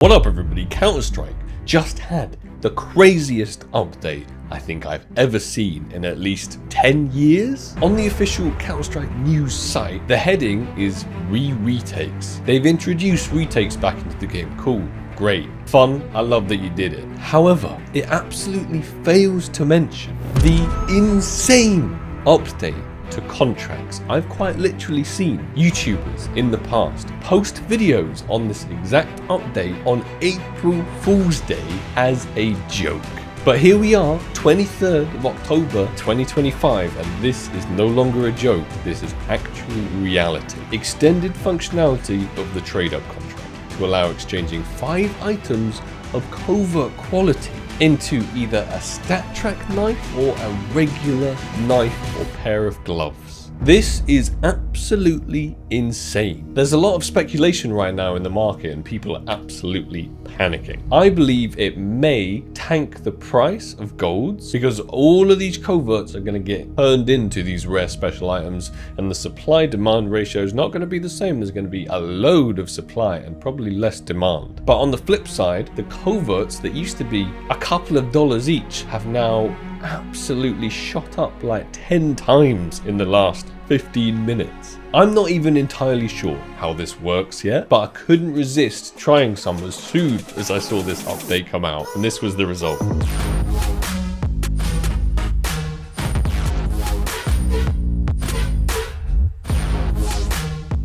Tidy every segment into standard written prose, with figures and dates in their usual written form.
What up everybody, Counter-Strike just had the craziest update I think I've ever seen in at least 10 years. On the official Counter-Strike news site, the heading is retakes. They've introduced retakes back into the game. Cool, great, fun, I love that you did it. However, it absolutely fails to mention the insane update to contracts. I've quite literally seen YouTubers in the past post videos on this exact update on April Fool's Day as a joke. But here we are, 23rd of October 2025, and this is no longer a joke, this is actual reality. Extended functionality of the Tradeup contract to allow exchanging 5 items of covert quality into either a stat track knife or a regular knife or pair of gloves. This is absolutely insane. There's a lot of speculation right now in the market and people are absolutely panicking. I believe it may tank the price of golds because all of these coverts are going to get turned into these rare special items and the supply demand ratio is not going to be the same. There's going to be a load of supply and probably less demand. But on the flip side, the coverts that used to be a couple of dollars each have now absolutely shot up like 10 times in the last 15 minutes. I'm not even entirely sure how this works yet, but I couldn't resist trying some as soon as I saw this update come out, and this was the result.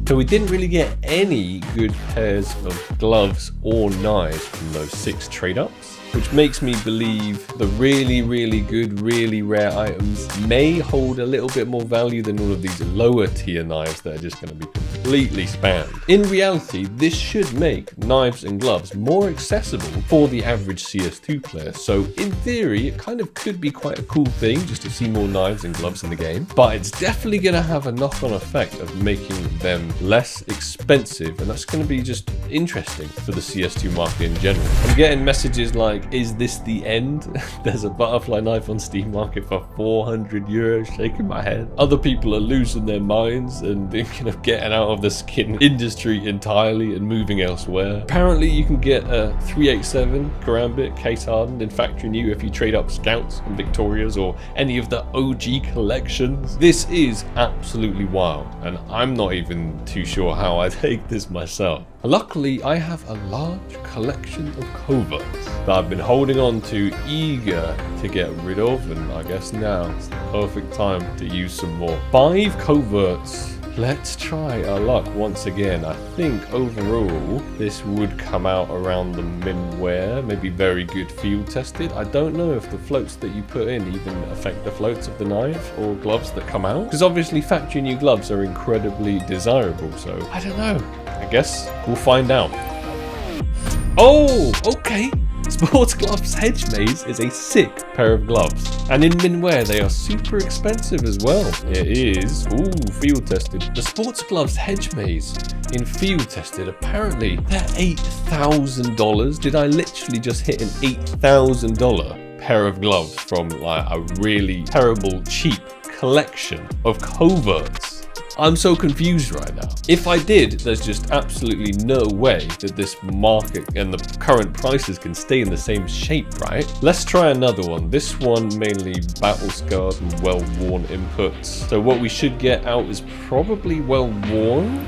So we didn't really get any good pairs of gloves or knives from those 6 trade-ups, which makes me believe the really good, really rare items may hold a little bit more value than all of these lower tier knives that are just going to be completely spammed. In reality, this should make knives and gloves more accessible for the average CS2 player. So in theory, it kind of could be quite a cool thing just to see more knives and gloves in the game, but it's definitely going to have a knock-on effect of making them less expensive, and that's going to be just interesting for the CS2 market in general. I'm getting messages like, is this the end? There's a butterfly knife on Steam Market for 400 euros, shaking my head. Other people are losing their minds and thinking of getting out of the skin industry entirely and moving elsewhere. Apparently you can get a 387 Karambit case hardened in factory new if you trade up Scouts and Victorias or any of the OG collections. This is absolutely wild, and I'm not even too sure how I take this myself. Luckily, I have a large collection of coverts that I've been holding on to, eager to get rid of, and I guess now it's the perfect time to use some more. 5 coverts. Let's try our luck once again. I think overall this would come out around the min wear, maybe very good field tested. I don't know if the floats that you put in even affect the floats of the knife or gloves that come out, because obviously factory new gloves are incredibly desirable, so I don't know. I guess we'll find out. Oh, okay. Sports Gloves Hedge Maze is a sick pair of gloves, and in minware they are super expensive as well. It is, field tested. The Sports Gloves Hedge Maze in field tested, apparently they're $8,000. Did I literally just hit an $8,000 pair of gloves from like a really terrible cheap collection of coverts? I'm so confused right now. If I did, there's just absolutely no way that this market and the current prices can stay in the same shape, right? Let's try another one. This one mainly battle scarred and well-worn inputs. So what we should get out is probably well-worn.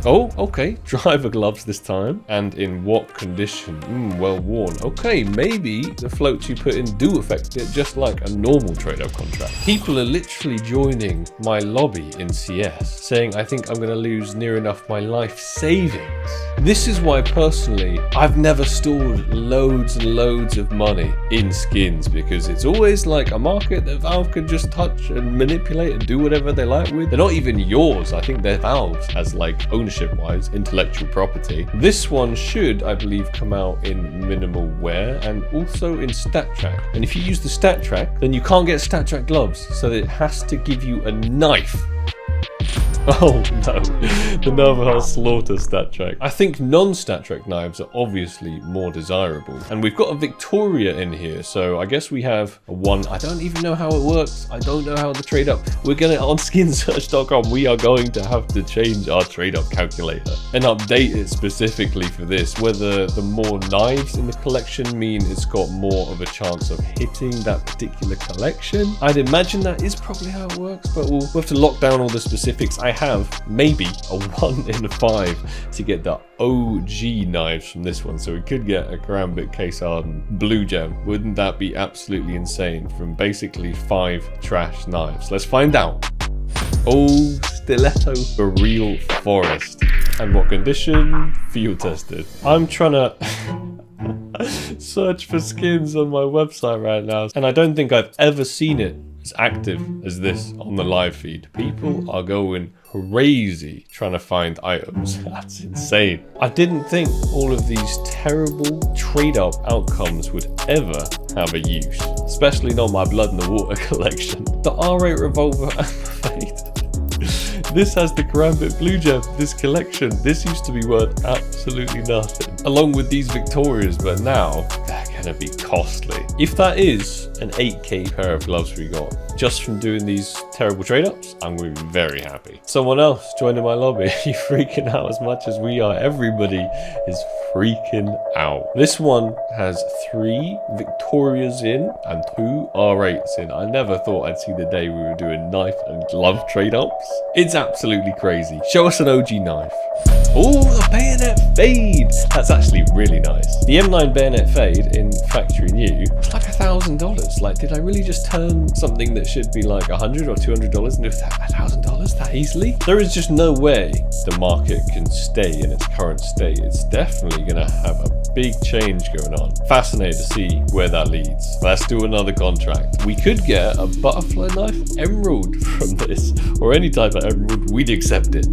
Oh, okay, driver gloves this time. And in what condition? Well worn. Okay, maybe the floats you put in do affect it, just like a normal trade-up contract. People are literally joining my lobby in CS, saying I think I'm going to lose near enough my life savings. This is why personally, I've never stored loads and loads of money in skins, because it's always like a market that Valve can just touch and manipulate and do whatever they like with. They're not even yours. I think they're Valve's as like ownership-wise, intellectual property. This one should, I believe, come out in minimal wear and also in stat track. And if you use the stat track, then you can't get stat track gloves, so it has to give you a knife. Oh no, the Navajo Slaughter stat track. I think non-stat track knives are obviously more desirable. And we've got a Victoria in here, so I guess we have a 1. I don't even know how it works. I don't know how the trade up. We're gonna, on skinsearch.com, we are going to have to change our trade up calculator and update it specifically for this, whether the more knives in the collection mean it's got more of a chance of hitting that particular collection. I'd imagine that is probably how it works, but we'll have to lock down all the specifics. I have maybe a 1 in 5 to get the OG knives from this one, so we could get a Karambit Case Hardened Blue Gem. Wouldn't that be absolutely insane from basically 5 trash knives? Let's find out. Oh, Stiletto Boreal Forest. And what condition? Field tested. I'm trying to search for skins on my website right now, and I don't think I've ever seen it as active as this on the live feed. People are going crazy trying to find items. That's insane. I didn't think all of these terrible trade up outcomes would ever have a use, especially not my Blood in the Water collection. The R8 Revolver Amber Fade. This has the Karambit Blue Gem, this collection. This used to be worth absolutely nothing, along with these Victorias, but now they're gonna be costly. If that is an 8k pair of gloves we got just from doing these terrible trade-ups, I'm gonna be very happy. Someone else joining my lobby. Are you freaking out as much as we are? Everybody is freaking out. This one has 3 Victorias in and 2 R8s in. I never thought I'd see the day we were doing knife and glove trade-ups. It's absolutely crazy. Show us an OG knife. Oh, the Bayonet Fade. That's actually really nice. The M9 Bayonet Fade in factory new, it's like $1,000. Like, did I really just turn something that should be like $100 or $200 into $1,000 that easily? There is just no way the market can stay in its current state. It's definitely gonna have a big change going on. Fascinated to see where that leads. Let's do another contract. We could get a butterfly knife emerald from this, or any type of emerald, we'd accept it.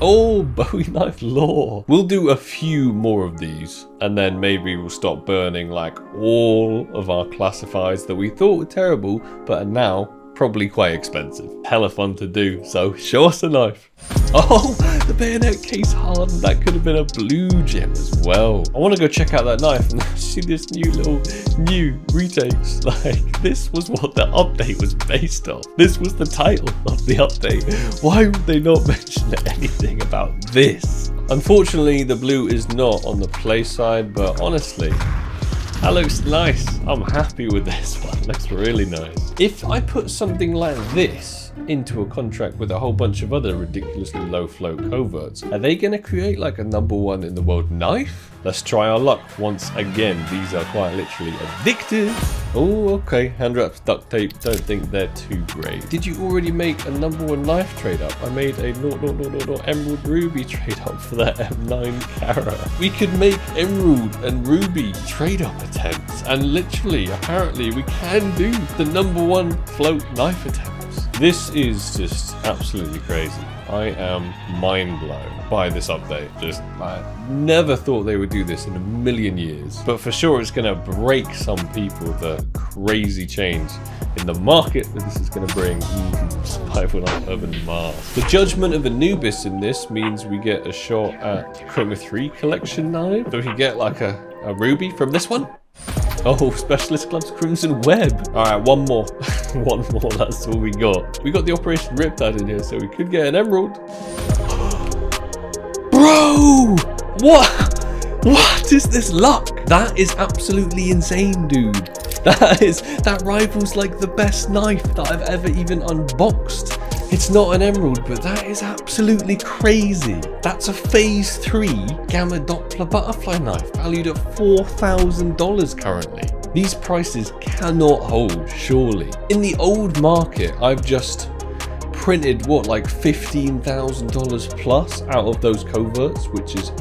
Oh, Bowie knife lore. We'll do a few more of these, and then maybe we'll stop burning like all of our classifieds that we thought were terrible, but are now probably quite expensive. Hella fun to do, so show us a knife. Oh, the Bayonet Case Hardened. That could have been a Blue Gem as well. I want to go check out that knife and see this new retakes. Like, this was what the update was based on. This was the title of the update. Why would they not mention anything about this? Unfortunately, the blue is not on the play side, but honestly, that looks nice. I'm happy with this one. It looks really nice. If I put something like this into a contract with a whole bunch of other ridiculously low float coverts, are they going to create like a #1 in the world knife? Let's try our luck once again. These are quite literally addictive. Oh, okay. Hand wraps, duct tape. Don't think they're too great. Did you already make a #1 knife trade up? I made a Emerald Ruby trade up for that M9 Cara. We could make Emerald and Ruby trade up attempts, and literally, apparently, we can do the #1 float knife attempts. This is just absolutely crazy. I am mind blown by this update. I never thought they would do this in a million years. But for sure, it's going to break some people, the crazy change in the market that this is going to bring. Survival on Urban Mars. The Judgment of Anubis in this means we get a shot at Chroma 3 collection knife. So we get like a ruby from this one. Oh, Specialist Gloves Crimson Web. All right, one more. One more, that's all we got. We got the Operation Riptide in here, so we could get an emerald. Bro! What is this luck? That is absolutely insane, dude. That rivals like the best knife that I've ever even unboxed. It's not an emerald, but that is absolutely crazy. That's a phase 3 Gamma Doppler butterfly knife valued at $4,000 currently. These prices cannot hold, surely. In the old market, I've just printed what, like $15,000 plus out of those coverts, which is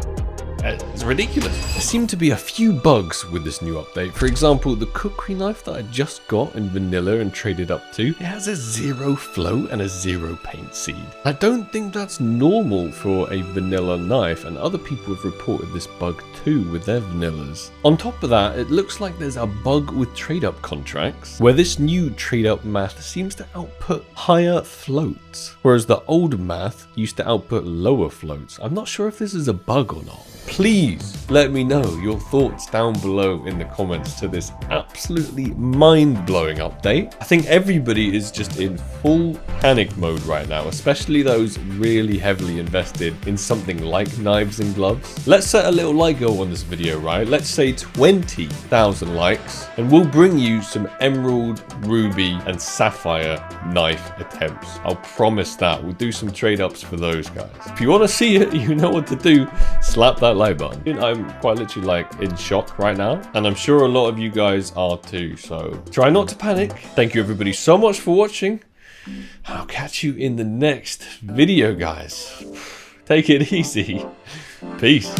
It's ridiculous. There seem to be a few bugs with this new update. For example, the cookery knife that I just got in vanilla and traded up to, it has a 0 float and a 0 paint seed. I don't think that's normal for a vanilla knife, and other people have reported this bug too with their vanillas. On top of that, it looks like there's a bug with trade-up contracts, where this new trade-up math seems to output higher floats, whereas the old math used to output lower floats. I'm not sure if this is a bug or not. Please let me know your thoughts down below in the comments to this absolutely mind-blowing update. I think everybody is just in full panic mode right now, especially those really heavily invested in something like knives and gloves. Let's set a little like goal on this video, right? Let's say 20,000 likes, and we'll bring you some emerald, ruby, and sapphire knife attempts. I'll promise that. We'll do some trade-ups for those guys. If you want to see it, you know what to do. Slap that like button. I'm quite literally like in shock right now, and I'm sure a lot of you guys are too, so try not to panic. Thank you everybody so much for watching. I'll catch you in the next video, guys. Take it easy. Peace.